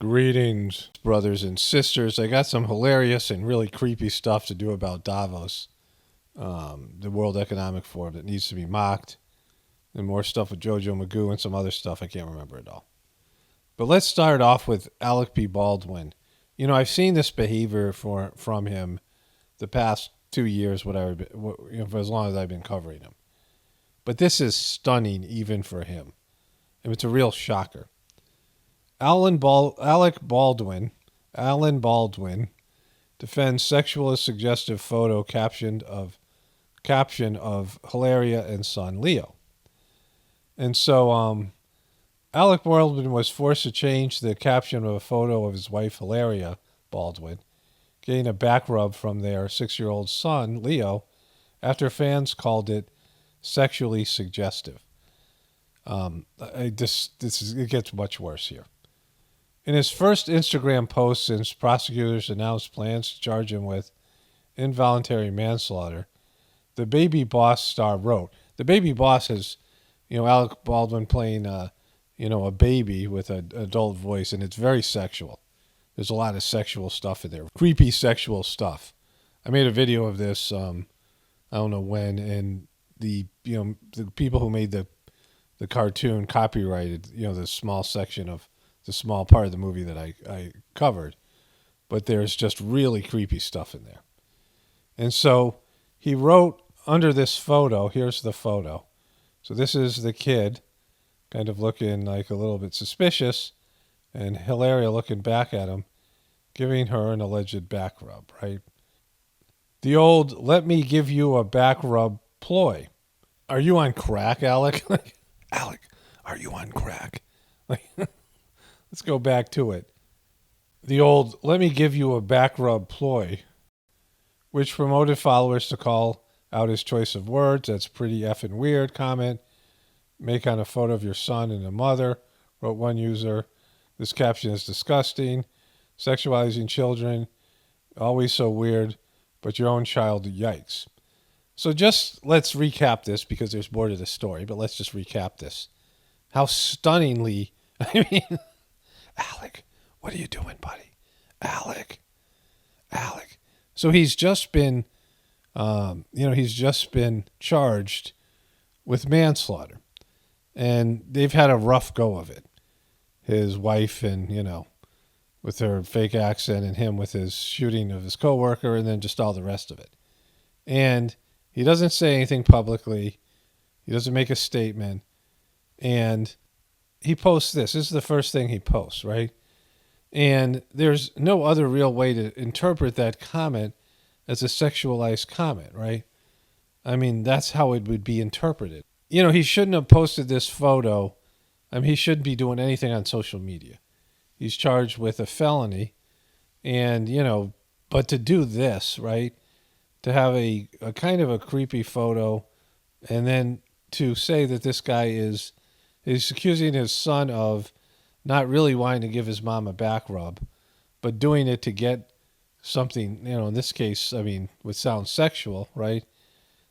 Greetings, brothers and sisters. I got some hilarious and really creepy stuff to do about Davos, the World Economic Forum that needs to be mocked, and more stuff with Jojo Magoo and some other stuff. I can't remember it all. But let's start off with Alec B. Baldwin. You know, I've seen this behavior from him the past 2 years, whatever, for as long as I've been covering him. But this is stunning even for him. And it's a real shocker. Alec Baldwin defends sexualist suggestive photo caption of Hilaria and son Leo. And so Alec Baldwin was forced to change the caption of a photo of his wife Hilaria Baldwin, getting a back rub from their 6-year-old son Leo after fans called it sexually suggestive. It gets much worse here. In his first Instagram post since prosecutors announced plans to charge him with involuntary manslaughter, the Baby Boss star wrote, the Baby Boss is, Alec Baldwin playing, a baby with an adult voice, and it's very sexual. There's a lot of sexual stuff in there, creepy sexual stuff. I made a video of this, I don't know when, and the people who made the cartoon copyrighted, the small section of the small part of the movie that I covered, but there's just really creepy stuff in there. And so he wrote under this photo, here's the photo. So this is the kid kind of looking like a little bit suspicious, and Hilaria looking back at him, giving her an alleged back rub, right? The old, let me give you a back rub ploy. Are you on crack, Alec? Alec, are you on crack? Let's go back to it. The old, let me give you a back rub ploy, which promoted followers to call out his choice of words. That's pretty effing weird comment. Make on a photo of your son and a mother, wrote one user. This caption is disgusting. Sexualizing children, always so weird, but your own child, yikes. So just let's recap this because there's more to the story, but let's just recap this. How stunningly, Alec, what are you doing, buddy? Alec. So he's just been, charged with manslaughter. And they've had a rough go of it. His wife and, with her fake accent, and him with his shooting of his coworker, and then just all the rest of it. And he doesn't say anything publicly. He doesn't make a statement. And he posts this. This is the first thing he posts, right? And there's no other real way to interpret that comment as a sexualized comment, right? I mean, that's how it would be interpreted. He shouldn't have posted this photo. He shouldn't be doing anything on social media. He's charged with a felony. And, but to do this, right? To have a kind of a creepy photo, and then to say that this guy is accusing his son of not really wanting to give his mom a back rub, but doing it to get something, in this case, would sound sexual, right?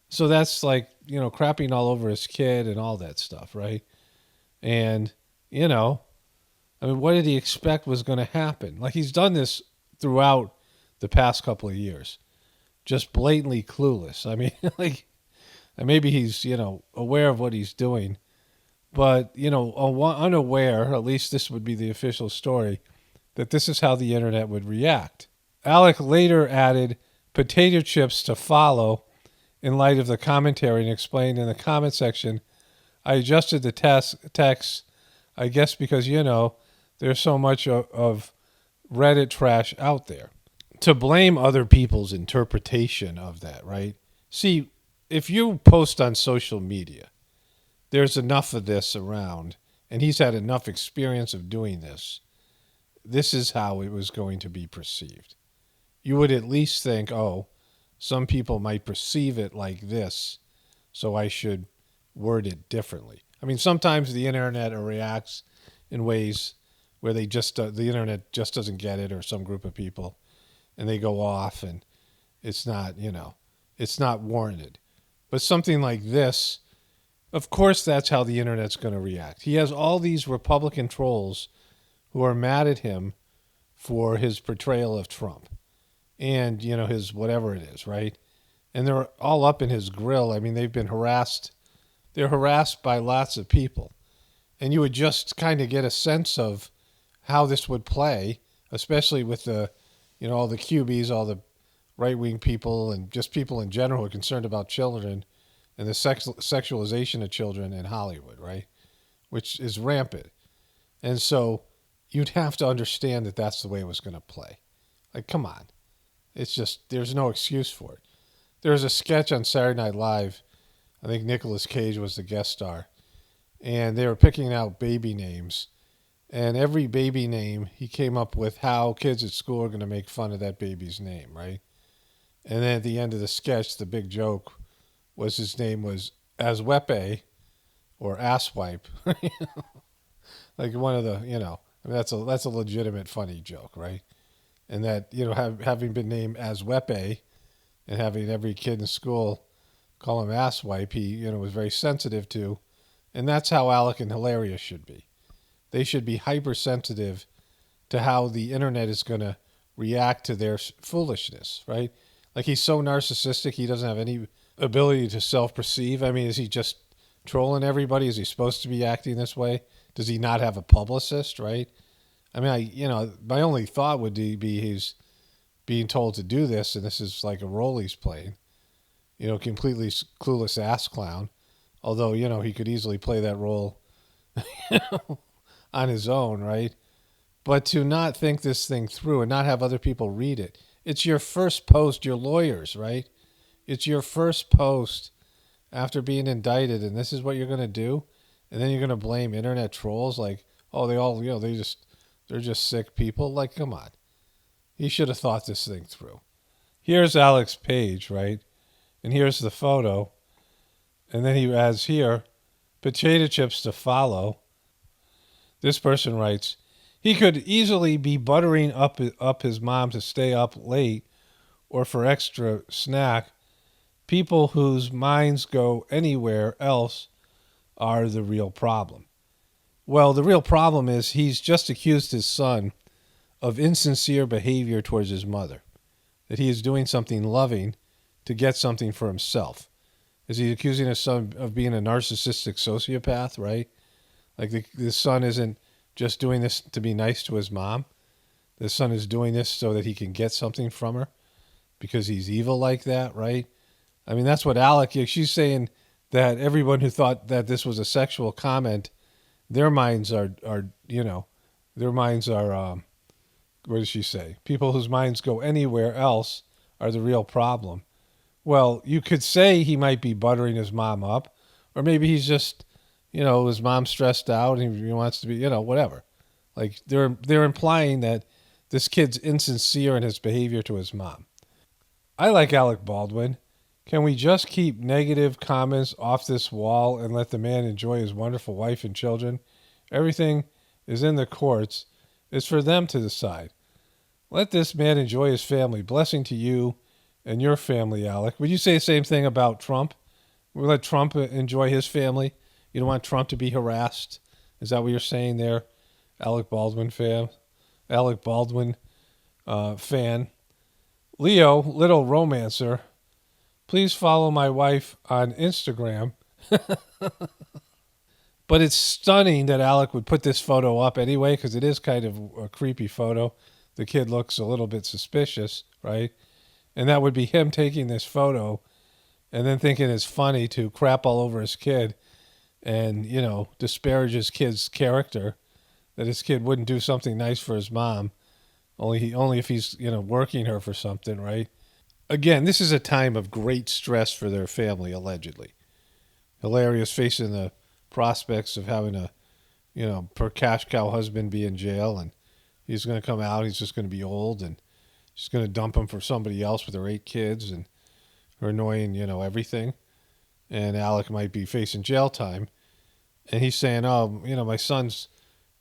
So that's like, crapping all over his kid and all that stuff, right? And, what did he expect was going to happen? Like, he's done this throughout the past couple of years. Just blatantly clueless. Maybe he's, aware of what he's doing, but, unaware, at least this would be the official story, that this is how the internet would react. Alec later added potato chips to follow in light of the commentary and explained in the comment section, I adjusted the text, I guess because, there's so much of Reddit trash out there. To blame other people's interpretation of that, right? See, if you post on social media, there's enough of this around, and he's had enough experience of doing this. This is how it was going to be perceived. You would at least think, some people might perceive it like this, so I should word it differently. Sometimes the internet reacts in ways where the internet just doesn't get it, or some group of people, and they go off, and it's not, it's not warranted. But something like this, of course that's how the internet's going to react. He has all these Republican trolls who are mad at him for his portrayal of Trump and, his whatever it is, right? And they're all up in his grill. I mean, they've been harassed. They're harassed by lots of people. And you would just kind of get a sense of how this would play, especially with all the QBs, all the right-wing people, and just people in general who are concerned about children and the sexualization of children in Hollywood, right? Which is rampant. And so you'd have to understand that that's the way it was going to play. Like, come on. It's just, there's no excuse for it. There was a sketch on Saturday Night Live. I think Nicolas Cage was the guest star. And they were picking out baby names. And every baby name, he came up with how kids at school are going to make fun of that baby's name, right? And then at the end of the sketch, the big joke was his name was Aswepe or Asswipe. Like one of the, I mean, that's a legitimate funny joke, right? And that, having been named Aswepe and having every kid in school call him Asswipe, he, was very sensitive to. And that's how Alec and Hilaria should be. They should be hypersensitive to how the internet is going to react to their foolishness, right? Like, he's so narcissistic, he doesn't have any ability to self-perceive. I mean, is he just trolling everybody? Is he supposed to be acting this way? Does he not have a publicist, right? I mean, my only thought would be he's being told to do this, and this is like a role he's playing. Completely clueless ass clown. Although, he could easily play that role on his own, right? But to not think this thing through and not have other people read it. It's your first post, your lawyers, right? It's your first post after being indicted, and this is what you're going to do? And then you're going to blame internet trolls like, oh, they all, they're just sick people. Like, come on. He should have thought this thing through. Here's Alec's page, right? And here's the photo. And then he adds here, potato chips to follow. This person writes, he could easily be buttering up his mom to stay up late or for extra snack. People whose minds go anywhere else are the real problem. Well, the real problem is he's just accused his son of insincere behavior towards his mother, that he is doing something loving to get something for himself. Is he accusing his son of being a narcissistic sociopath, right? Like the son isn't just doing this to be nice to his mom. The son is doing this so that he can get something from her because he's evil like that, right? I mean, that's what Alec, she's saying that everyone who thought that this was a sexual comment, their minds are what does she say? People whose minds go anywhere else are the real problem. Well, you could say he might be buttering his mom up, or maybe he's just, his mom's stressed out and he wants to be, whatever. Like they're implying that this kid's insincere in his behavior to his mom. I like Alec Baldwin. Can we just keep negative comments off this wall and let the man enjoy his wonderful wife and children? Everything is in the courts. It's for them to decide. Let this man enjoy his family. Blessing to you and your family, Alec. Would you say the same thing about Trump? We let Trump enjoy his family. You don't want Trump to be harassed. Is that what you're saying there, Alec Baldwin fan? Alec Baldwin fan. Leo, little romancer. Please follow my wife on Instagram. But it's stunning that Alec would put this photo up anyway, because it is kind of a creepy photo. The kid looks a little bit suspicious, right? And that would be him taking this photo and then thinking it's funny to crap all over his kid and, disparage his kid's character, that his kid wouldn't do something nice for his mom, only if he's, working her for something, right? Again, this is a time of great stress for their family, allegedly. Hilaria's facing the prospects of having a, per cash cow husband be in jail, and he's going to come out, he's just going to be old, and she's going to dump him for somebody else with her 8 kids and her annoying, everything. And Alec might be facing jail time. And he's saying, oh, my son's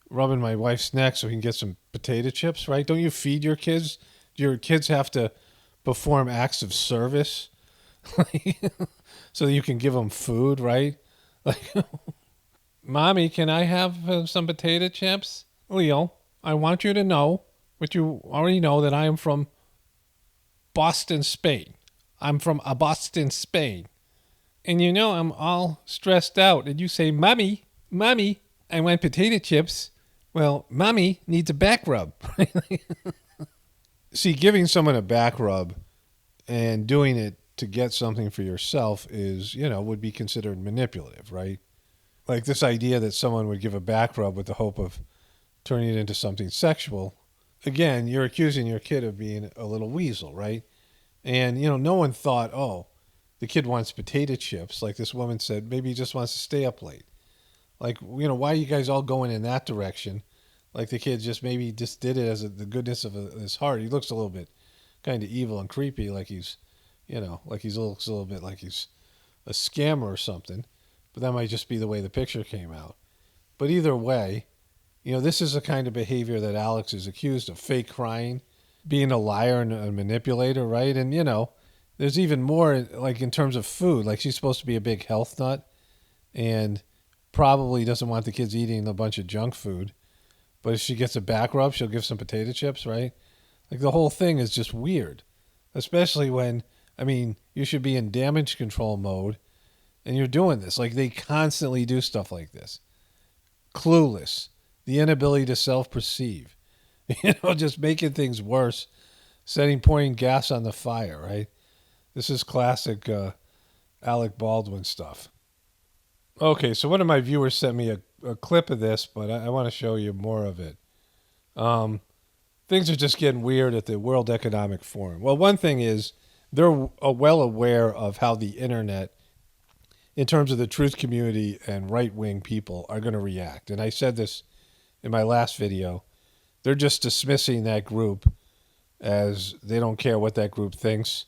rubbing my wife's neck so he can get some potato chips, right? Don't you feed your kids? Do your kids have to perform acts of service so that you can give them food, right? Like, Mommy, can I have some potato chips? Leo, I want you to know But you already know that I am from Boston, Spain. I'm from Boston, Spain. And you know I'm all stressed out. And you say, Mommy, Mommy, I want potato chips. Well, Mommy needs a back rub. See, giving someone a back rub and doing it to get something for yourself is, would be considered manipulative, right? Like this idea that someone would give a back rub with the hope of turning it into something sexual. Again, you're accusing your kid of being a little weasel, right? And, no one thought, oh, the kid wants potato chips. Like this woman said, maybe he just wants to stay up late. Like, why are you guys all going in that direction? Like the kid maybe just did it as the goodness of his heart. He looks a little bit kind of evil and creepy, like he's, looks a little bit like he's a scammer or something. But that might just be the way the picture came out. But either way, this is the kind of behavior that Alex is accused of, fake crying, being a liar and a manipulator, right? And, there's even more, like in terms of food. Like she's supposed to be a big health nut and probably doesn't want the kids eating a bunch of junk food. But if she gets a back rub, she'll give some potato chips, right? Like the whole thing is just weird, especially when, you should be in damage control mode and you're doing this. Like they constantly do stuff like this. Clueless, the inability to self-perceive, just making things worse, pouring gas on the fire, right? This is classic Alec Baldwin stuff. Okay, so one of my viewers sent me a clip of this, but I want to show you more of it. Things are just getting weird at the World Economic Forum. Well, one thing is they're well aware of how the internet, in terms of the truth community and right-wing people, are going to react. And I said this in my last video. They're just dismissing that group as they don't care what that group thinks.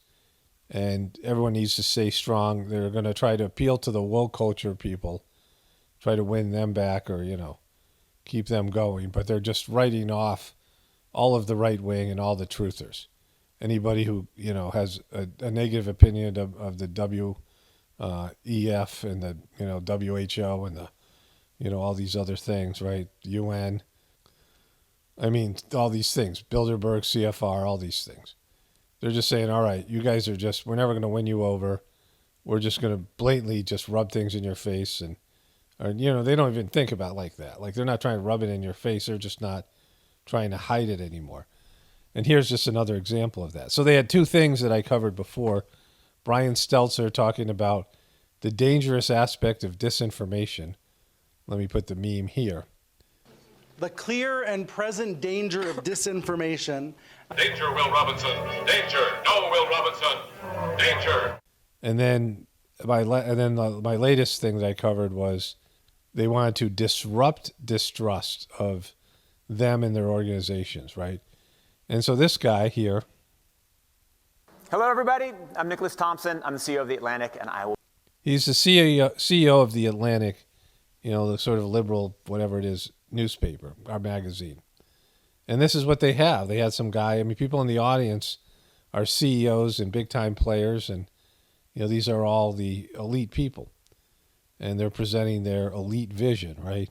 And everyone needs to stay strong. They're going to try to appeal to the woke culture people, try to win them back or, keep them going. But they're just writing off all of the right wing and all the truthers. Anybody who, has a negative opinion of the WEF and the, WHO and the, all these other things, right? UN. All these things. Bilderberg, CFR, all these things. They're just saying, all right, you guys we're never going to win you over. We're just going to blatantly just rub things in your face. Or they don't even think about it like that. Like they're not trying to rub it in your face. They're just not trying to hide it anymore. And here's just another example of that. So they had two things that I covered before. Brian Stelter talking about the dangerous aspect of disinformation. Let me put the meme here. The clear and present danger of disinformation. Danger, Will Robinson. Danger. No, Will Robinson. Danger. And then my latest thing that I covered was they wanted to disrupt distrust of them and their organizations, right? And so this guy here. Hello, everybody. I'm Nicholas Thompson. I'm the CEO of The Atlantic, and He's the CEO of The Atlantic, the sort of liberal, whatever it is, newspaper, our magazine. And this is what they have. They had some guy, people in the audience are CEOs and big-time players, and, these are all the elite people. And they're presenting their elite vision, right?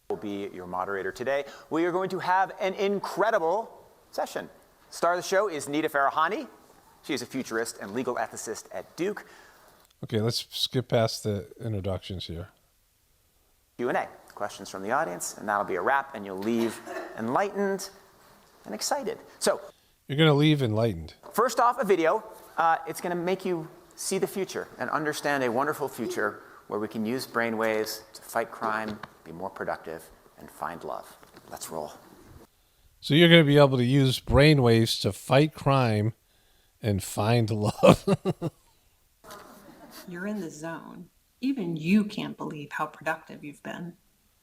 will be your moderator today. We are going to have an incredible session. Star of the show is Nita Farahani. She is a futurist and legal ethicist at Duke. Okay, let's skip past the introductions here. Q&A, questions from the audience, and that'll be a wrap, and you'll leave enlightened and excited. So, you're going to leave enlightened. First off, a video. It's going to make you see the future and understand a wonderful future where we can use brainwaves to fight crime, be more productive, and find love. Let's roll. So you're going to be able to use brainwaves to fight crime and find love. You're in the zone. Even you can't believe how productive you've been.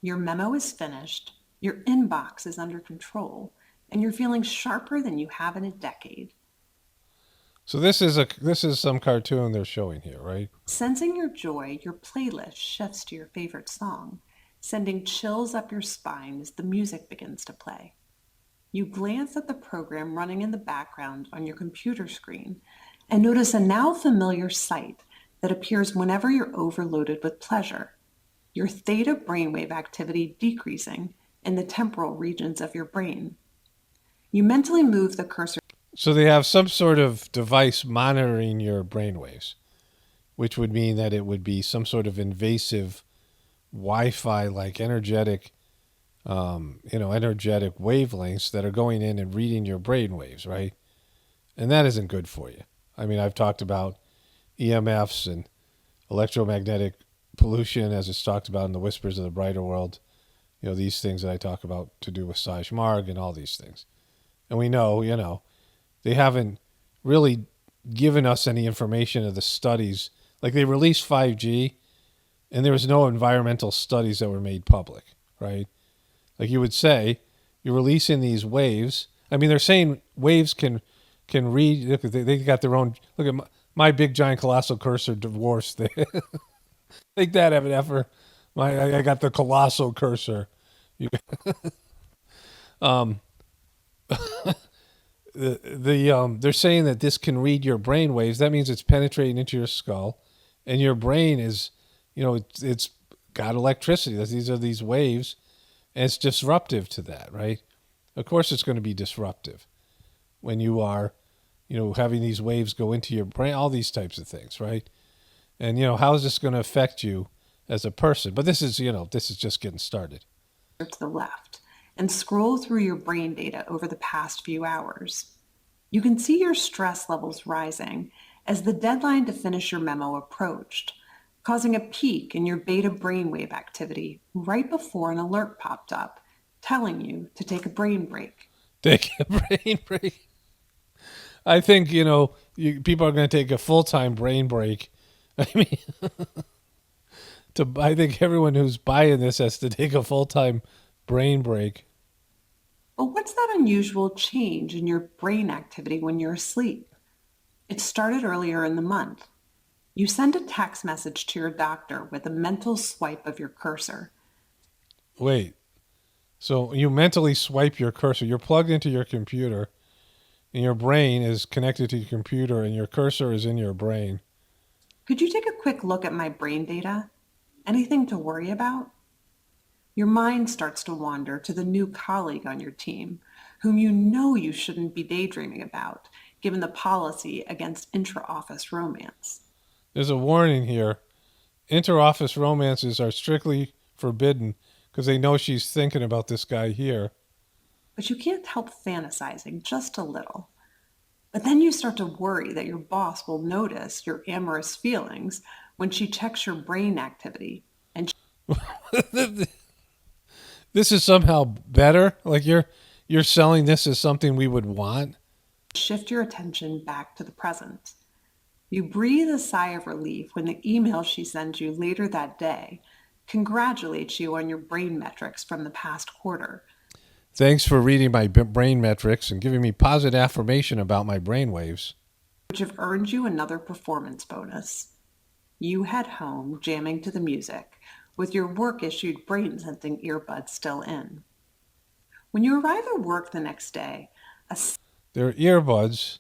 Your memo is finished, your inbox is under control, and you're feeling sharper than you have in a decade. So this is some cartoon they're showing here, right? Sensing your joy, your playlist shifts to your favorite song, sending chills up your spine as the music begins to play. You glance at the program running in the background on your computer screen and notice a now familiar sight that appears whenever you're overloaded with pleasure, your theta brainwave activity decreasing in the temporal regions of your brain. You mentally move the cursor. So they have some sort of device monitoring your brainwaves, which would mean that it would be some sort of invasive Wi-Fi like energetic wavelengths that are going in and reading your brainwaves, right? And that isn't good for you. I mean, I've talked about EMFs and electromagnetic pollution, as it's talked about in the Whispers of the Brighter World. These things that I talk about to do with Sahaj Marg and all these things. And we know, they haven't really given us any information of the studies. Like, they released 5G, and there was no environmental studies that were made public, right? Like you would say, you're releasing these waves. I mean, they're saying waves can read. Look, they got their own. Look at my big giant colossal cursor divorce thing. Take that, Evan Effer. I got the colossal cursor. They're saying that this can read your brain waves. That means it's penetrating into your skull, and your brain is, it's got electricity. These are these waves, and it's disruptive to that, right? Of course, it's going to be disruptive when you are, having these waves go into your brain. All these types of things, right? And how is this going to affect you as a person? But this is just getting started. To the left and scroll through your brain data over the past few hours. You can see your stress levels rising as the deadline to finish your memo approached, causing a peak in your beta brainwave activity right before an alert popped up, telling you to take a brain break. Take a brain break. I think, people are going to take a full-time brain break. I mean, I think everyone who's buying this has to take a full-time brain break. But what's that unusual change in your brain activity when you're asleep? It started earlier in the month. You send a text message to your doctor with a mental swipe of your cursor. Wait, so you mentally swipe your cursor. You're plugged into your computer, and your brain is connected to your computer, and your cursor is in your brain. Could you take a quick look at my brain data? Anything to worry about? Your mind starts to wander to the new colleague on your team, whom you shouldn't be daydreaming about, given the policy against intra-office romance. There's a warning here. Inter-office romances are strictly forbidden because they know she's thinking about this guy here. But you can't help fantasizing just a little. But then you start to worry that your boss will notice your amorous feelings when she checks your brain activity. And this is somehow better? Like you're selling this as something we would want? Shift your attention back to the present. You breathe a sigh of relief when the email she sends you later that day congratulates you on your brain metrics from the past quarter. Thanks for reading my brain metrics and giving me positive affirmation about my brain waves, which have earned you another performance bonus. You head home jamming to the music with your work-issued brain-sensing earbuds still in. When you arrive at work the next day, they're earbuds.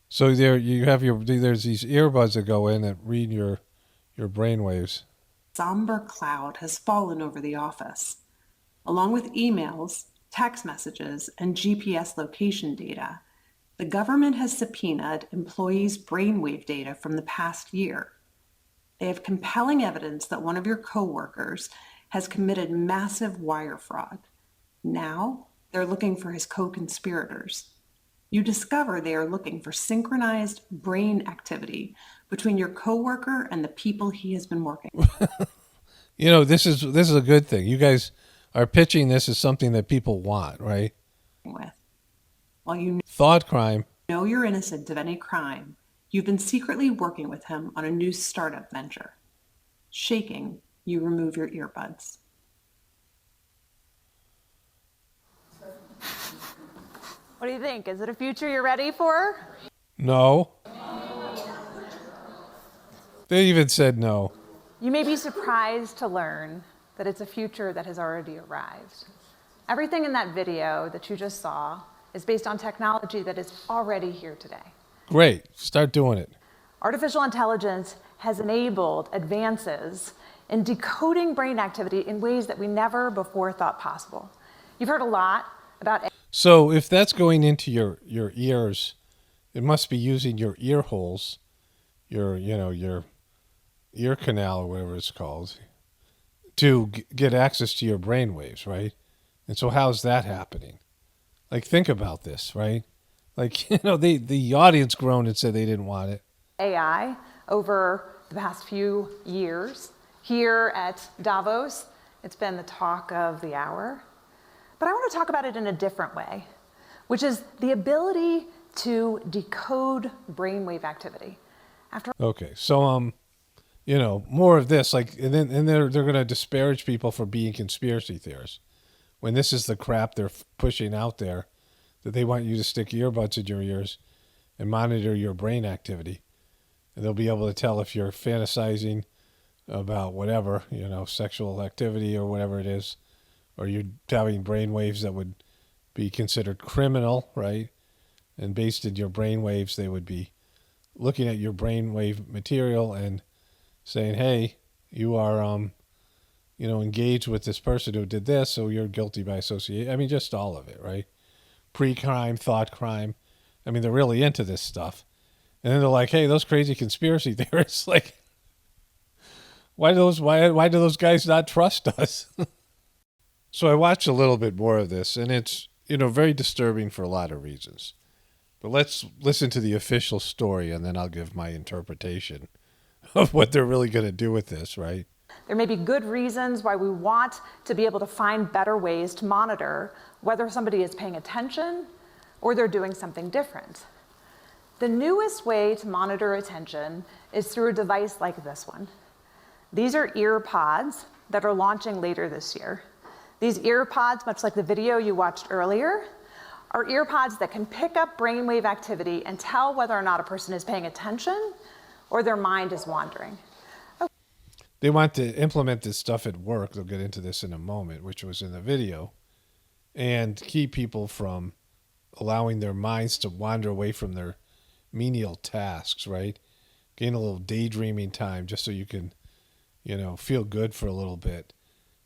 So there's these earbuds that go in that read your brain waves. Somber cloud has fallen over the office. Along with emails, text messages, and GPS location data, the government has subpoenaed employees' brainwave data from the past year. They have compelling evidence that one of your coworkers has committed massive wire fraud. Now, they're looking for his co-conspirators. You discover they are looking for synchronized brain activity between your coworker and the people he has been working with. This is a good thing. You guys are pitching this as something that people want, right? While you thought crime. Know you're innocent of any crime, you've been secretly working with him on a new startup venture. Shaking, you remove your earbuds. What do you think? Is it a future you're ready for? No. They even said no. You may be surprised to learn that it's a future that has already arrived. Everything in that video that you just saw is based on technology that is already here today. Great. Start doing it. Artificial intelligence has enabled advances in decoding brain activity in ways that we never before thought possible. You've heard a lot about... So if that's going into your ears, it must be using your ear holes, your ear canal or whatever it's called, to get access to your brain waves, right? And so how's that happening? Like, think about this, right? Like, the audience groaned and said they didn't want it. AI over the past few years here at Davos. It's been the talk of the hour. But I want to talk about it in a different way, which is the ability to decode brainwave activity. Okay, so more of this, like, and then they're going to disparage people for being conspiracy theorists when this is the crap they're pushing out there, that they want you to stick earbuds in your ears and monitor your brain activity, and they'll be able to tell if you're fantasizing about whatever, sexual activity or whatever it is, or you're having brain waves that would be considered criminal, right? And based in your brain waves, they would be looking at your brainwave material and saying, hey, you are, engaged with this person who did this, so you're guilty by association. I mean, just all of it, right? Pre-crime, thought crime. I mean, they're really into this stuff. And then they're like, hey, those crazy conspiracy theorists, like, why do those guys not trust us? So I watched a little bit more of this, and it's, very disturbing for a lot of reasons. But let's listen to the official story, and then I'll give my interpretation of what they're really going to do with this, right? There may be good reasons why we want to be able to find better ways to monitor whether somebody is paying attention or they're doing something different. The newest way to monitor attention is through a device like this one. These are ear pods that are launching later this year. These ear pods, much like the video you watched earlier, are ear pods that can pick up brainwave activity and tell whether or not a person is paying attention or their mind is wandering. They want to implement this stuff at work. They'll get into this in a moment, which was in the video, and keep people from allowing their minds to wander away from their menial tasks, right? Gain a little daydreaming time just so you can, feel good for a little bit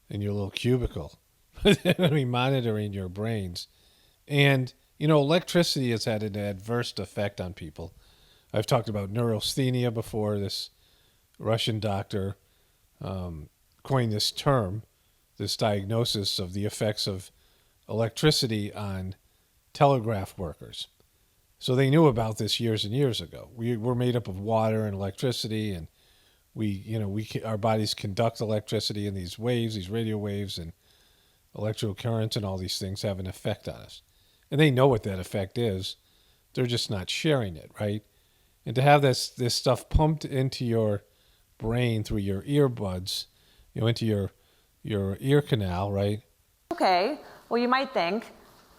in your little cubicle. They're going to be monitoring your brains. And, electricity has had an adverse effect on people. I've talked about neurasthenia before. This Russian doctor coined this term, this diagnosis of the effects of electricity on telegraph workers. So they knew about this years and years ago. We're made up of water and electricity, and our bodies conduct electricity in these waves, these radio waves, and electrical currents, and all these things have an effect on us. And they know what that effect is. They're just not sharing it, right? And to have this stuff pumped into your brain through your earbuds, into your ear canal, right? Okay, well, you might think,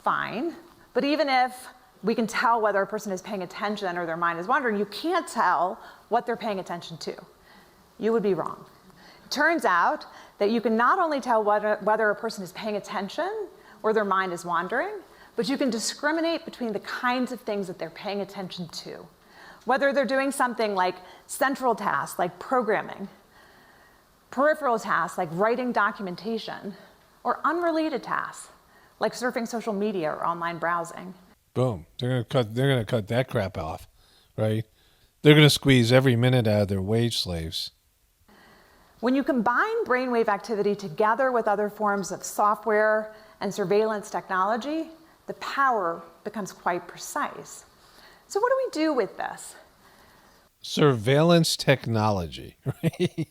fine, but even if we can tell whether a person is paying attention or their mind is wandering, you can't tell what they're paying attention to. You would be wrong. It turns out that you can not only tell whether a person is paying attention or their mind is wandering, but you can discriminate between the kinds of things that they're paying attention to. Whether they're doing something like central tasks, like programming, peripheral tasks, like writing documentation, or unrelated tasks, like surfing social media or online browsing. Boom. They're gonna cut that crap off, right? They're gonna squeeze every minute out of their wage slaves. When you combine brainwave activity together with other forms of software and surveillance technology, the power becomes quite precise. So what do we do with this? Surveillance technology, right?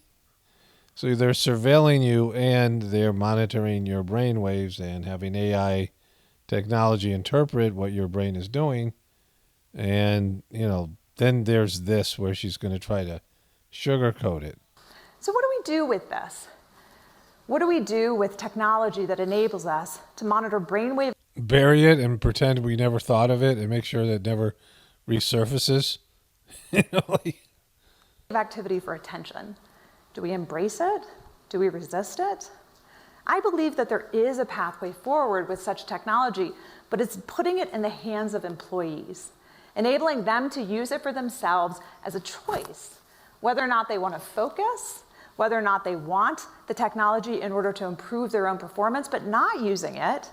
So they're surveilling you and they're monitoring your brain waves and having AI technology interpret what your brain is doing. And, then there's this where she's going to try to sugarcoat it. So what do we do with this? What do we do with technology that enables us to monitor brainwave? Bury it and pretend we never thought of it and make sure that it never resurfaces. Activity for attention. Do we embrace it? Do we resist it? I believe that there is a pathway forward with such technology, but it's putting it in the hands of employees, enabling them to use it for themselves as a choice, whether or not they want to focus, whether or not they want the technology in order to improve their own performance, but not using it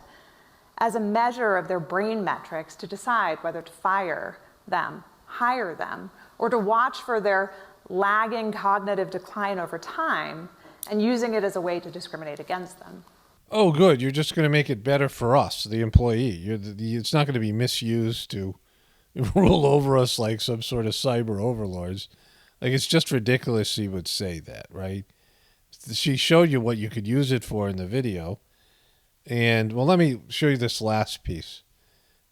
as a measure of their brain metrics to decide whether to fire them, hire them, or to watch for their lagging cognitive decline over time and using it as a way to discriminate against them. Oh, good. You're just going to make it better for us, the employee. It's not going to be misused to rule over us like some sort of cyber overlords. Like, it's just ridiculous she would say that, right? She showed you what you could use it for in the video. And, well, let me show you this last piece,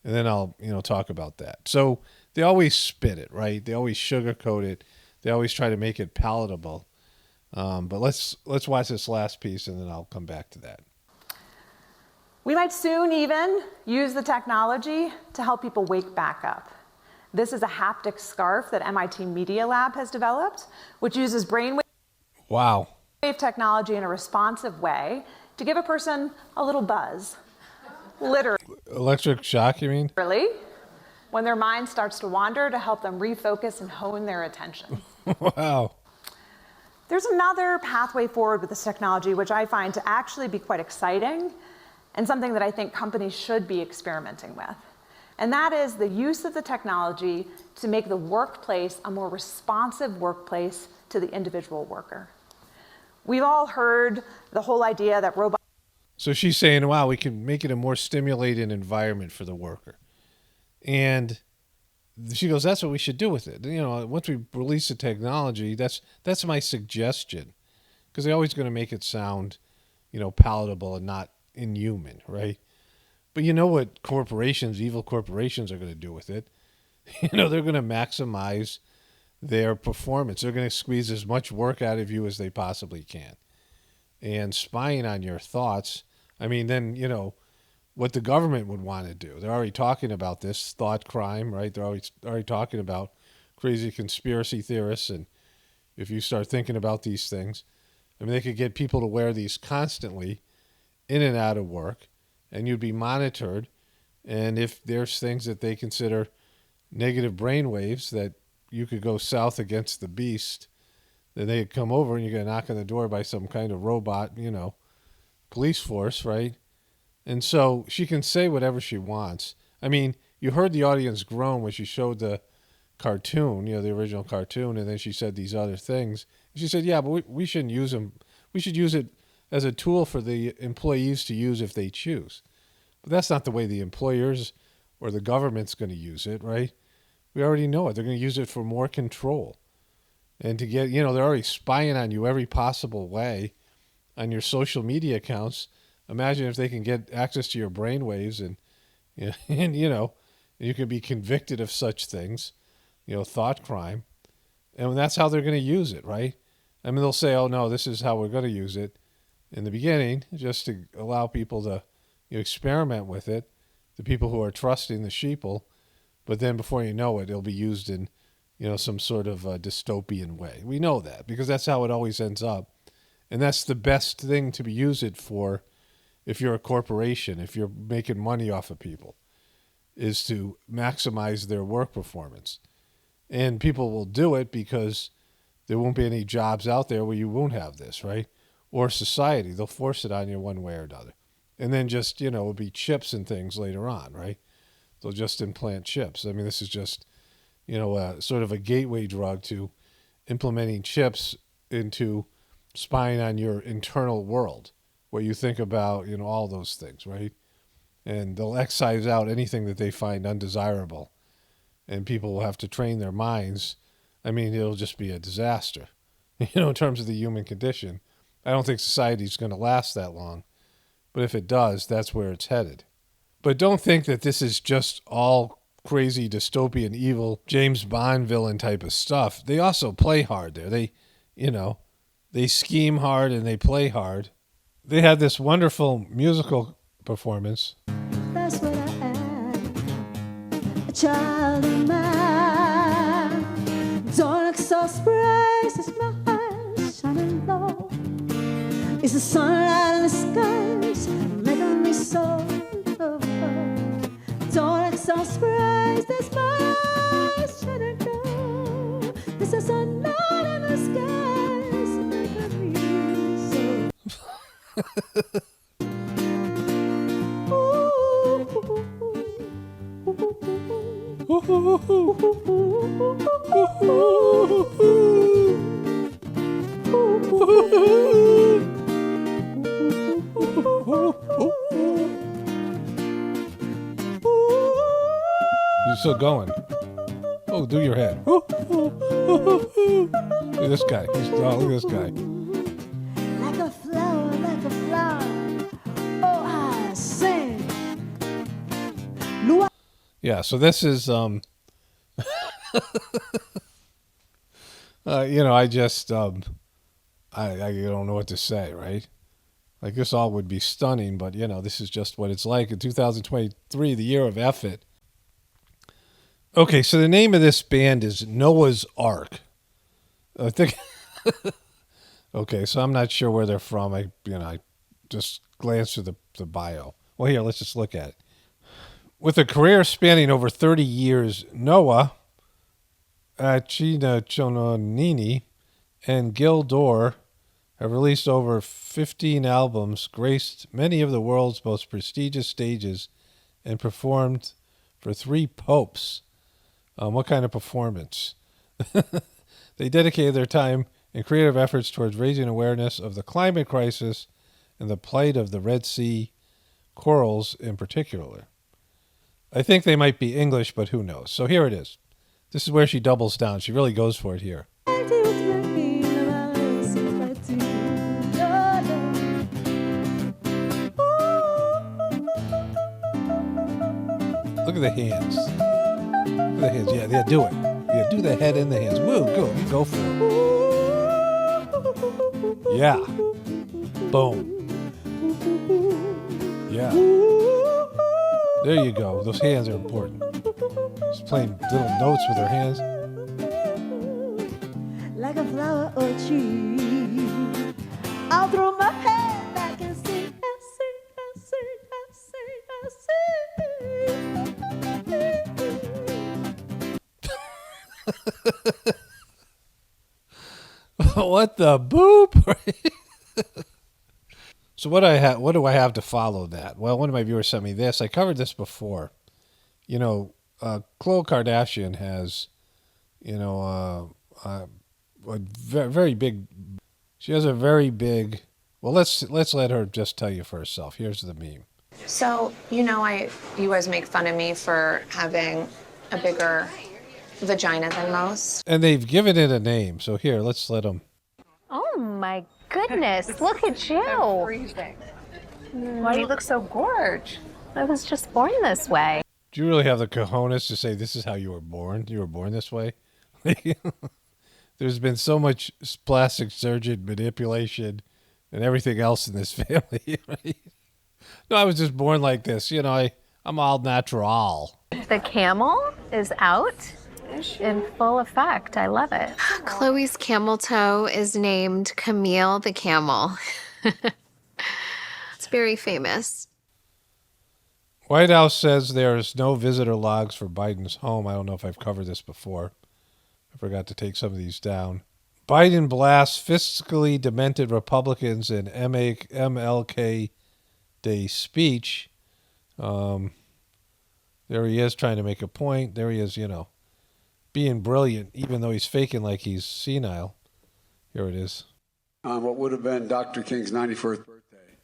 and then I'll, talk about that. So they always spin it, right? They always sugarcoat it. They always try to make it palatable. But let's watch this last piece, and then I'll come back to that. We might soon even use the technology to help people wake back up. This is a haptic scarf that MIT Media Lab has developed, which uses brainwave technology in a responsive way to give a person a little buzz. Literally. Electric shock, you mean? Really? When their mind starts to wander, to help them refocus and hone their attention. Wow. There's another pathway forward with this technology, which I find to actually be quite exciting and something that I think companies should be experimenting with. And that is the use of the technology to make the workplace a more responsive workplace to the individual worker. We've all heard the whole idea that robots... So she's saying, wow, we can make it a more stimulating environment for the worker. And she goes, that's what we should do with it. Once we release the technology, that's my suggestion. Because they're always going to make it sound, palatable and not inhuman, right? But you know what evil corporations are going to do with it? They're going to maximize their performance. They're going to squeeze as much work out of you as they possibly can. And spying on your thoughts, then, what the government would want to do. They're already talking about this thought crime, right? They're already talking about crazy conspiracy theorists. And if you start thinking about these things, they could get people to wear these constantly in and out of work, and you'd be monitored. And if there's things that they consider negative brainwaves that you could go south against the beast, then they'd come over and you get knocked on the door by some kind of robot, police force, right? And so she can say whatever she wants. You heard the audience groan when she showed the cartoon, the original cartoon, and then she said these other things. She said, yeah, but we shouldn't use them. We should use it as a tool for the employees to use if they choose. But that's not the way the employers or the government's going to use it, right? We already know it. They're going to use it for more control. And to get, they're already spying on you every possible way on your social media accounts. Imagine if they can get access to your brainwaves and you can be convicted of such things, thought crime. And that's how they're going to use it, right? They'll say, oh, no, this is how we're going to use it in the beginning, just to allow people to experiment with it, the people who are trusting the sheeple. But then before you know it, it'll be used in, some sort of dystopian way. We know that because that's how it always ends up. And that's the best thing to be used it for if you're a corporation, if you're making money off of people, is to maximize their work performance. And people will do it because there won't be any jobs out there where you won't have this, right? Or society. They'll force it on you one way or another. And then just, it'll be chips and things later on, right? They'll just implant chips. This is just, sort of a gateway drug to implementing chips into spying on your internal world, what you think about, all those things, right? And they'll excise out anything that they find undesirable. And people will have to train their minds. It'll just be a disaster, in terms of the human condition. I don't think society's going to last that long. But if it does, that's where it's headed. But don't think that this is just all crazy dystopian evil James Bond villain type of stuff. They also play hard there. They scheme hard and they play hard. They had this wonderful musical performance. That's what I am, a child of mine. Don't look so surprised, it's my eyes shining low. It's the sunlight in the skies making me so low. Don't look so surprised, it's my eyes shining low. It's the sunlight in the skies making me so. Ooh. You're still going. Oh, do your head. Look at this guy. Look at this guy. Like a flower, like a flower. Oh, I sing. Yeah, so this is I just I don't know what to say, right? Like, this all would be stunning, but this is just what it's like in 2023, the year of effort. Okay, so the name of this band is Noah's Ark. I think. Okay, so I'm not sure where they're from. I just glanced through the bio. Well, here, let's just look at it. With a career spanning over 30 years, Noah, China Chononini, and Gil Dor have released over 15 albums, graced many of the world's most prestigious stages, and performed for 3 popes. What kind of performance? They dedicated their time and creative efforts towards raising awareness of the climate crisis and the plight of the Red Sea corals in particular. I think they might be English, but who knows? So here it is. This is where she doubles down. She really goes for it here. Look at the hands. Look at the hands. Yeah, do it. Yeah, do the head and the hands. Woo, go for it. Yeah. Boom. Yeah. There you go. Those hands are important. She's playing little notes with her hands. Like a flower or a tree. I'll throw my head back and sing, I sing, I sing, I sing, I sing. What the boop? So what do I have to follow that? Well, one of my viewers sent me this. I covered this before. Khloe Kardashian has, a very big. She has a very big. Well, let's let her just tell you for herself. Here's the meme. So, you guys make fun of me for having a bigger vagina than most. And they've given it a name. So here, let's let them. Oh my goodness, look at you. I'm freezing. Why do you look so gorge? I was just born this way. Do you really have the cojones to say this is how you were born? You were born this way? There's been so much plastic surgeon manipulation and everything else in this family. Right? No, I was just born like this. I'm all natural. The camel is out in full effect. I love it. Chloe's camel toe is named Camille the Camel. It's very famous. White House says there's no visitor logs for Biden's home. I don't know if I've covered this before. I forgot to take some of these down. Biden blasts fiscally demented Republicans in MLK Day speech. There he is trying to make a point. There he is, being brilliant, even though he's faking like he's senile. Here it is. On what would have been Dr. King's 91st birthday,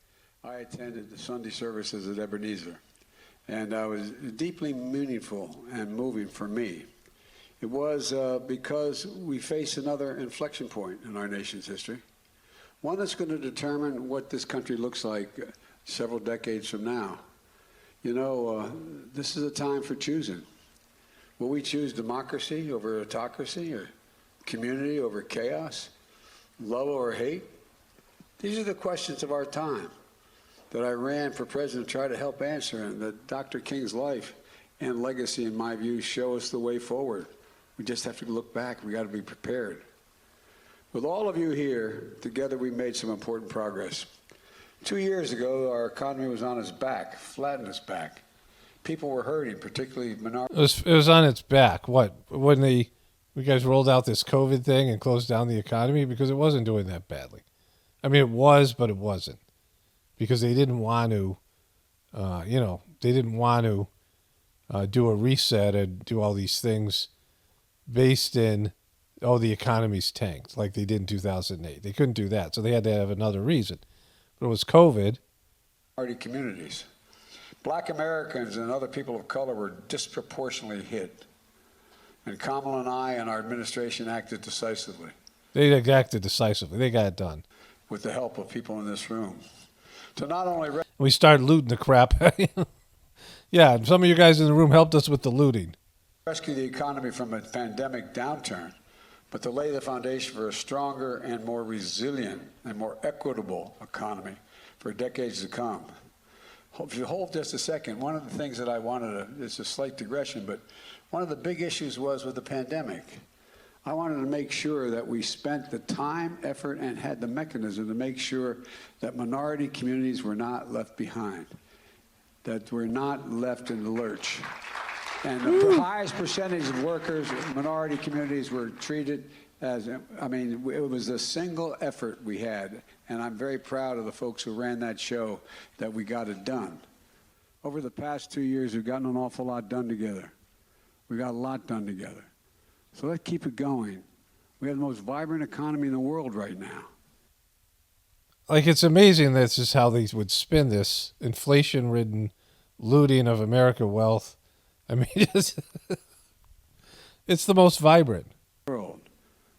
I attended the Sunday services at Ebenezer, and it was deeply meaningful and moving for me. It was because we face another inflection point in our nation's history, one that's going to determine what this country looks like several decades from now. This is a time for choosing. Will we choose democracy over autocracy, or community over chaos, love over hate? These are the questions of our time that I ran for president to try to help answer, and that Dr. King's life and legacy, in my view, show us the way forward. We just have to look back. We got to be prepared. With all of you here, together we made some important progress. 2 years ago, our economy was on its back, flat on its back. People were hurting, particularly minorities. It was on its back. What? When you guys rolled out this COVID thing and closed down the economy? Because it wasn't doing that badly. I mean, it was, but it wasn't. Because they didn't want to, they didn't want to do a reset and do all these things based in, oh, the economy's tanked like they did in 2008. They couldn't do that, so they had to have another reason. But it was COVID. Minority communities. Black Americans and other people of color were disproportionately hit. And Kamala and I and our administration acted decisively. They acted decisively. They got it done. With the help of people in this room. To not only... We started looting the crap. Yeah, some of you guys in the room helped us with the looting. Rescue the economy from a pandemic downturn, but to lay the foundation for a stronger and more resilient and more equitable economy for decades to come. If you hold just a second, one of the things that I wanted to, it's a slight digression, but one of the big issues was with the pandemic. I wanted to make sure that we spent the time, effort, and had the mechanism to make sure that minority communities were not left behind, that we're not left in the lurch. And the highest percentage of workers, minority communities were treated as, I mean, it was a single effort we had, and I'm very proud of the folks who ran that show that we got it done. Over the past 2 years, we've gotten an awful lot done together. We got a lot done together. So let's keep it going. We have the most vibrant economy in the world right now. Like, it's amazing this is how they would spin this inflation-ridden looting of American wealth. I mean, it's the most vibrant. World.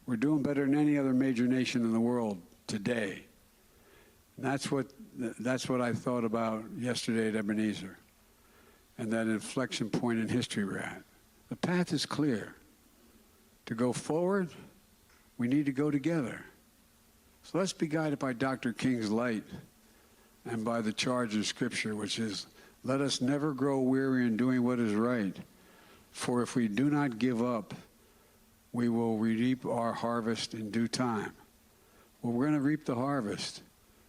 We're doing better than any other major nation in the world today. And that's what I thought about yesterday at Ebenezer and that inflection point in history we're at. The path is clear. To go forward, we need to go together. So let's be guided by Dr. King's light and by the charge of Scripture, which is, let us never grow weary in doing what is right, for if we do not give up, we will reap our harvest in due time. Well, we're going to reap the harvest.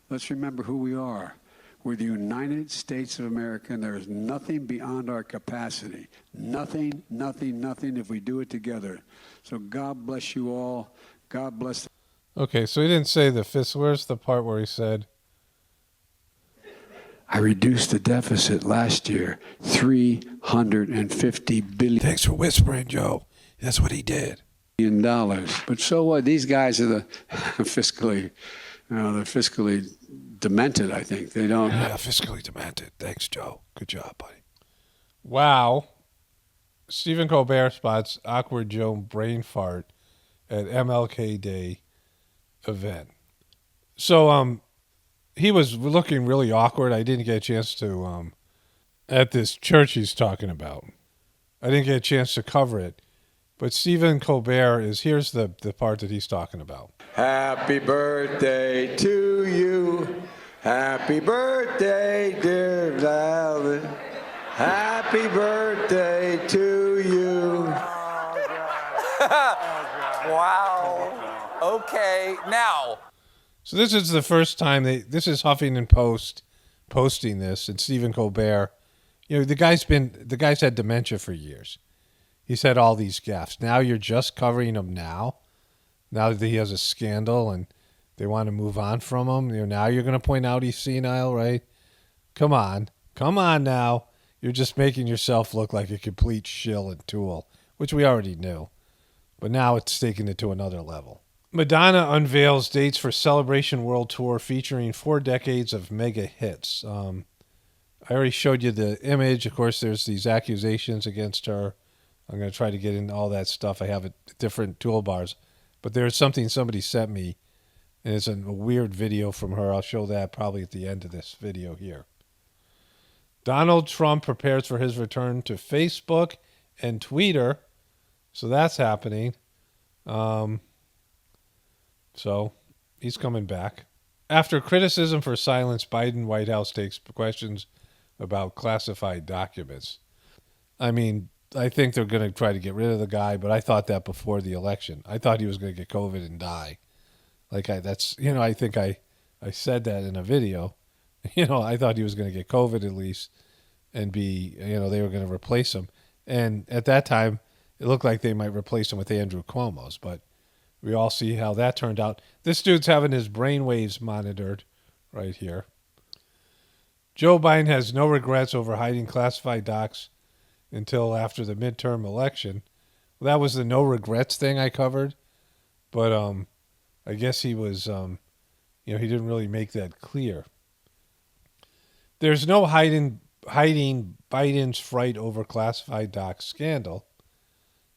Let's remember who we are. We're the United States of America, and there is nothing beyond our capacity. Nothing, nothing, nothing if we do it together. So God bless you all. God bless. Okay, so he didn't say the fist. Where's the part where he said, I reduced the deficit last year, $350 billion. Thanks for whispering, Joe. That's what he did. But so what? These guys are the fiscally, they're fiscally demented, I think. They don't. Yeah, fiscally demented. Thanks, Joe. Good job, buddy. Wow. Stephen Colbert spots awkward Joe brain fart at MLK Day event. So, he was looking really awkward. I didn't get a chance to, at this church he's talking about. I didn't get a chance to cover it. But Stephen Colbert here's the part that he's talking about. Happy birthday to you. Happy birthday, dear Valen. Happy birthday to you. Wow. Okay, now. So this is the first time this is Huffington Post posting this, and Stephen Colbert, the guy's had dementia for years. He's had all these gaffes. Now you're just covering him now that he has a scandal and they want to move on from him. Now you're going to point out he's senile, right? Come on now. You're just making yourself look like a complete shill and tool, which we already knew. But now it's taking it to another level. Madonna unveils dates for Celebration World Tour featuring 4 decades of mega hits. I already showed you the image. Of course, there's these accusations against her. I'm going to try to get into all that stuff. I have different toolbars. But there's something somebody sent me, and it's a weird video from her. I'll show that probably at the end of this video here. Donald Trump prepares for his return to Facebook and Twitter. So that's happening. So he's coming back. After criticism for silence, Biden White House takes questions about classified documents. I mean, I think they're going to try to get rid of the guy, but I thought that before the election. I thought he was going to get COVID and die. I think I said that in a video. I thought he was going to get COVID at least and be, they were going to replace him. And at that time, it looked like they might replace him with Andrew Cuomo's, but we all see how that turned out. This dude's having his brainwaves monitored right here. Joe Biden has no regrets over hiding classified docs until after the midterm election. Well, that was the no regrets thing I covered, but I guess he was, he didn't really make that clear. There's no hiding Biden's fright over classified doc scandal.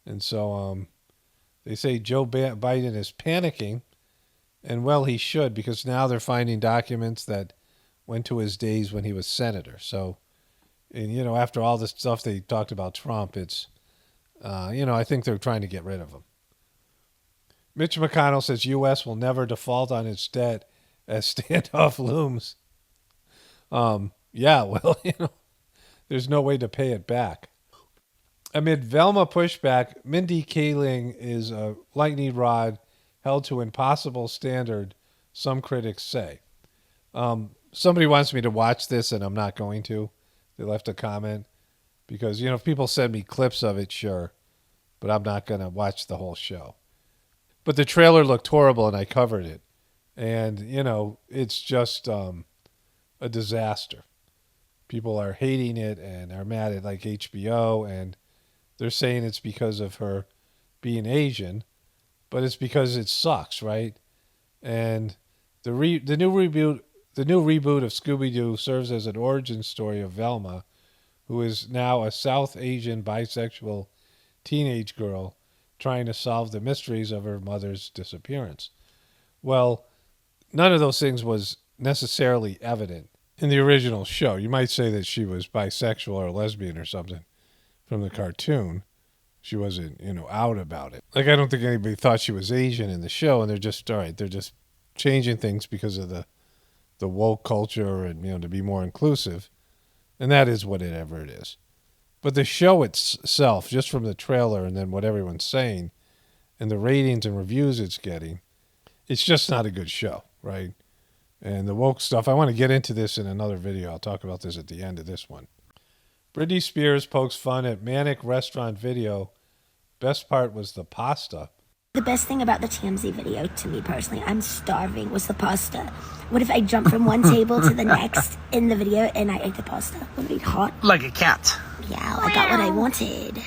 And so they say Joe Biden is panicking, and well, he should, because now they're finding documents that went to his days when he was senator. So, and after all this stuff they talked about Trump, it's, I think they're trying to get rid of him. Mitch McConnell says U.S. will never default on its debt as standoff looms. Yeah, well, there's no way to pay it back. Amid Velma pushback, Mindy Kaling is a lightning rod held to impossible standard, some critics say. Somebody wants me to watch this, and I'm not going to. They left a comment because, if people send me clips of it, sure, but I'm not going to watch the whole show. But the trailer looked horrible, and I covered it. And, it's just a disaster. People are hating it and are mad at like HBO, and they're saying it's because of her being Asian, but it's because it sucks, right? And the new reboot of Scooby-Doo serves as an origin story of Velma, who is now a South Asian bisexual teenage girl trying to solve the mysteries of her mother's disappearance. Well, none of those things was necessarily evident in the original show. You might say that she was bisexual or lesbian or something from the cartoon. She wasn't, out about it. Like, I don't think anybody thought she was Asian in the show, and they're just changing things because of the woke culture and, to be more inclusive. And that is whatever it is. But the show itself, just from the trailer and then what everyone's saying and the ratings and reviews it's getting, it's just not a good show, right? And the woke stuff, I want to get into this in another video. I'll talk about this at the end of this one. Britney Spears pokes fun at manic restaurant video. Best part was the pasta. The best thing about the TMZ video, to me personally, I'm starving, was the pasta. What if I jump from one table to the next in the video and I ate the pasta? Would it be hot? Like a cat. Yeah, I got what I wanted.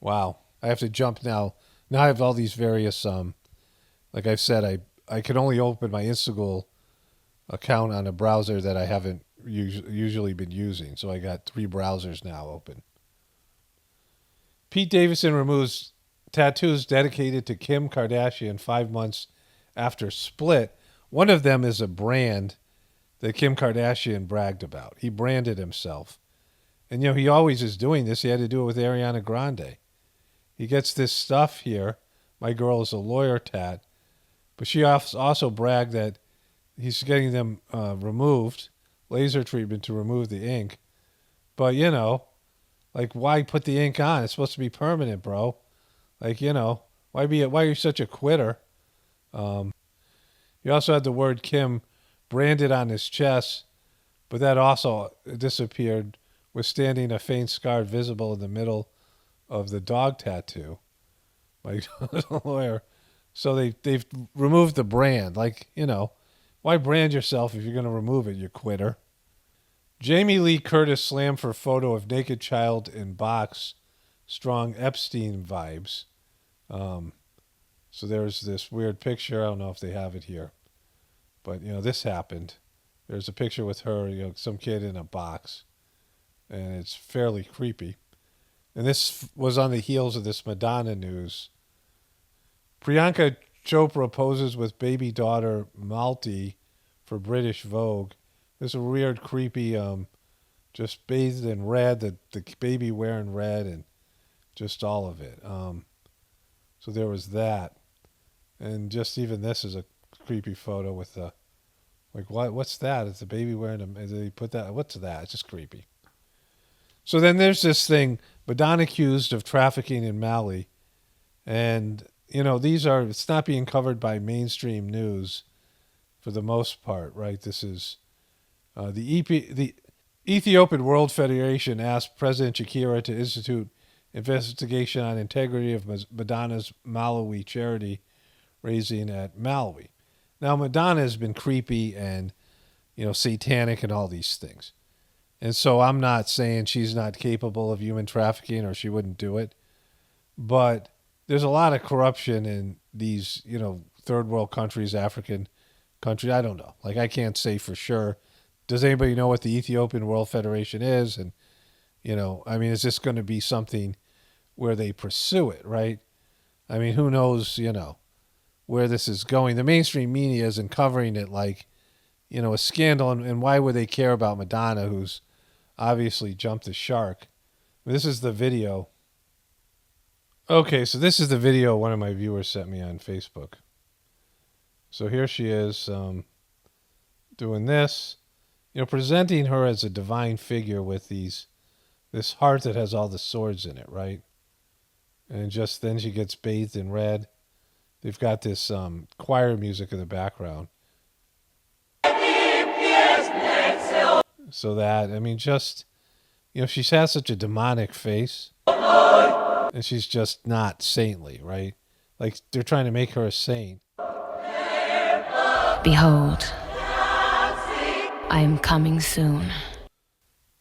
Wow. I have to jump now. Now I have all these various, like I've said, I can only open my Instaghoul account on a browser that I haven't usually been using. So I got 3 browsers now open. Pete Davidson removes tattoos dedicated to Kim Kardashian 5 months after split. One of them is a brand that Kim Kardashian bragged about. He branded himself. And, he always is doing this. He had to do it with Ariana Grande. He gets this stuff here. My girl is a lawyer tat. But she also bragged that he's getting them removed, laser treatment to remove the ink. But, like, why put the ink on? It's supposed to be permanent, bro. Like, why are you such a quitter? He also had the word Kim branded on his chest, but that also disappeared, withstanding a faint scar visible in the middle of the dog tattoo. Like, lawyer. So they've removed the brand. Like, why brand yourself if you're going to remove it, you quitter? Jaime Lee Curtis slammed for photo of naked child in box. Strong Epstein vibes. So there's this weird picture. I don't know if they have it here. But, this happened. There's a picture with her, some kid in a box. And it's fairly creepy. And this was on the heels of this Madonna news. Priyanka Chopra poses with baby daughter Malti for British Vogue. There's a weird, creepy, just bathed in red, the baby wearing red, and just all of it. So there was that. And just even this is a creepy photo with the, like, what's that? It's a baby wearing they put that, what's that? It's just creepy. So then there's this thing, Madonna accused of trafficking in Mali. And, it's not being covered by mainstream news for the most part, right? This is the Ethiopian World Federation asked President Shakira to institute investigation on integrity of Madonna's Malawi charity raising at Malawi. Now, Madonna has been creepy and, satanic and all these things. And so I'm not saying she's not capable of human trafficking or she wouldn't do it. But there's a lot of corruption in these, third world countries, African countries. I don't know. Like, I can't say for sure. Does anybody know what the Ethiopian World Federation is? And, is this going to be something where they pursue it, right? I mean, who knows, where this is going. The mainstream media isn't covering it like, a scandal. And why would they care about Madonna, who's obviously jumped the shark? This is the video. Okay, so this is the video one of my viewers sent me on Facebook. So here she is doing this, presenting her as a divine figure with this heart that has all the swords in it, right? And just then she gets bathed in red. They've got this choir music in the background. So that, she has such a demonic face. And she's just not saintly, right? Like, they're trying to make her a saint. Behold, I am coming soon.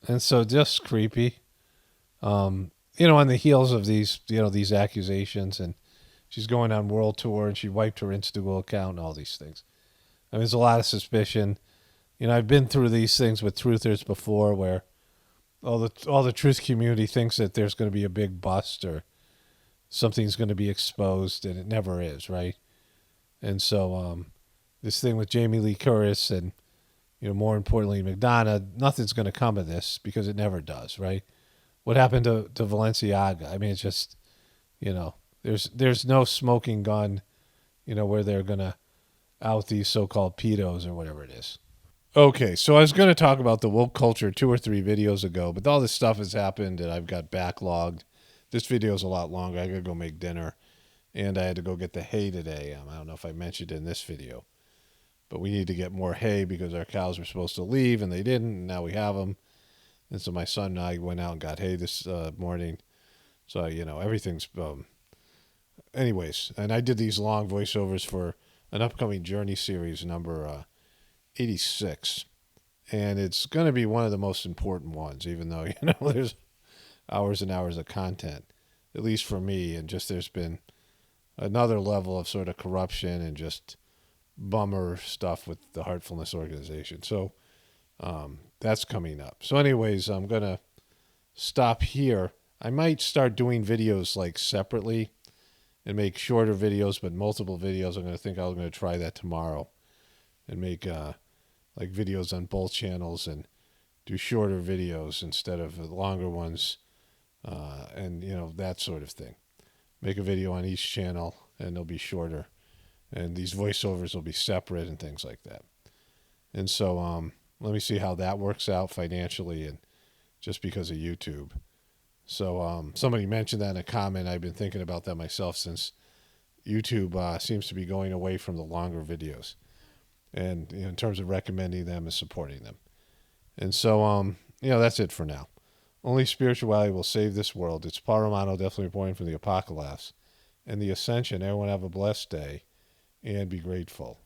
And so just creepy. On the heels of these accusations, and she's going on world tour, and she wiped her Instaghoul account and all these things. There's a lot of suspicion. I've been through these things with truthers before where all the truth community thinks that there's going to be a big bust or something's going to be exposed, and it never is, right? And so this thing with Jaime Lee Curtis and, more importantly, Madonna, nothing's going to come of this because it never does, right? What happened to Balenciaga? It's just, there's no smoking gun, where they're going to out these so-called pedos or whatever it is. Okay, so I was going to talk about the woke culture 2 or 3 videos ago, but all this stuff has happened and I've got backlogged. This video is a lot longer. I got to go make dinner, and I had to go get the hay today. I don't know if I mentioned it in this video, but we need to get more hay because our cows were supposed to leave and they didn't, and now we have them. And so my son and I went out and got hay this morning. So, everything's... anyways, and I did these long voiceovers for an upcoming Journey series, number 86. And it's going to be one of the most important ones, even though, there's hours and hours of content, at least for me. And just there's been another level of sort of corruption and just bummer stuff with the Heartfulness organization. So that's coming up. So anyways, I'm going to stop here. I might start doing videos like separately and make shorter videos, but multiple videos. I'm going to try that tomorrow and make like videos on both channels and do shorter videos instead of the longer ones, and that sort of thing. Make a video on each channel and they'll be shorter, and these voiceovers will be separate and things like that. And so let me see how that works out financially, and just because of YouTube. So somebody mentioned that in a comment. I've been thinking about that myself since YouTube seems to be going away from the longer videos, and in terms of recommending them and supporting them. And so that's it for now. Only spirituality will save this world. It's Paul Romano, definitely reporting from the Apocalypse and the Ascension. Everyone have a blessed day and be grateful.